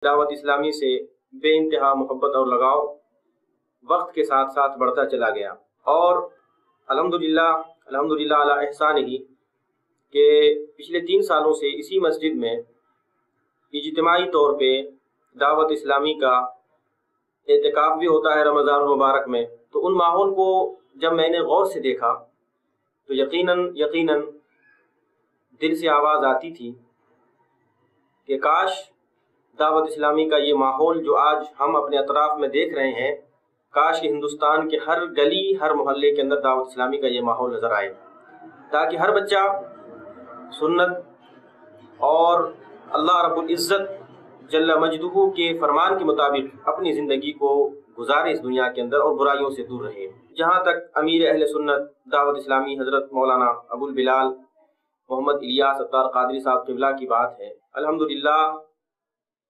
दावत इस्लामी से बेइंतहा मोहब्बत और लगाव वक्त के साथ साथ बढ़ता चला गया और अल्हम्दुलिल्लाह अला एहसान ही कि पिछले 3 सालों से इसी मस्जिद में इज्तिमाई तौर पे दावत इस्लामी का एतिकाफ भी होता है रमज़ान मुबारक में। तो उन माहौल को जब मैंने गौर से देखा तो यकीनन दिल से आवाज़ आती थी कि काश दावत इस्लामी का ये माहौल जो आज हम अपने अतराफ़ में देख रहे हैं, काश कि हिंदुस्तान के हर गली हर मोहल्ले के अंदर दावत इस्लामी का ये माहौल नज़र आए, ताकि हर बच्चा सुन्नत और अल्लाह रब्बुल इज़्ज़त जल्ला मजदूहू के फरमान के मुताबिक अपनी ज़िंदगी को गुजारे इस दुनिया के अंदर और बुराइयों से दूर रहे। जहाँ तक अमीर अहले सुन्नत दावत इस्लामी हज़रत मौलाना अबुल बिलाल मोहम्मद इलियास अत्तार क़ादरी साहब क़िबला की बात है, अल्हम्दुलिल्लाह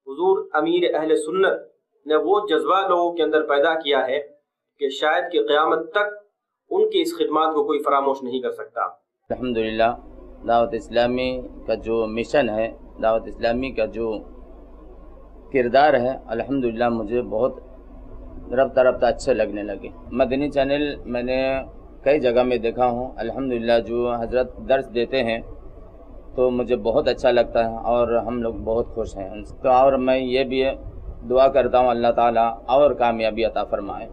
हुज़ूर अमीर अहले सुन्नत ने वो जज्बा लोगों के अंदर पैदा किया है कि शायद कि क़यामत तक उनकी इस खिदमत को कोई फरामोश नहीं कर सकता। अल्हम्दुलिल्लाह दावत इस्लामी का जो मिशन है, दावत इस्लामी का जो किरदार है, अल्हम्दुलिल्लाह मुझे बहुत रफ्ता अच्छे लगने लगे। मदनी चैनल मैंने कई जगह में देखा हूँ, अल्हम्दुलिल्लाह जो हज़रत दर्स देते हैं तो मुझे बहुत अच्छा लगता है और हम लोग बहुत खुश हैं उनसे। तो और मैं ये भी दुआ करता हूँ अल्लाह ताला और कामयाबी अता फरमाए।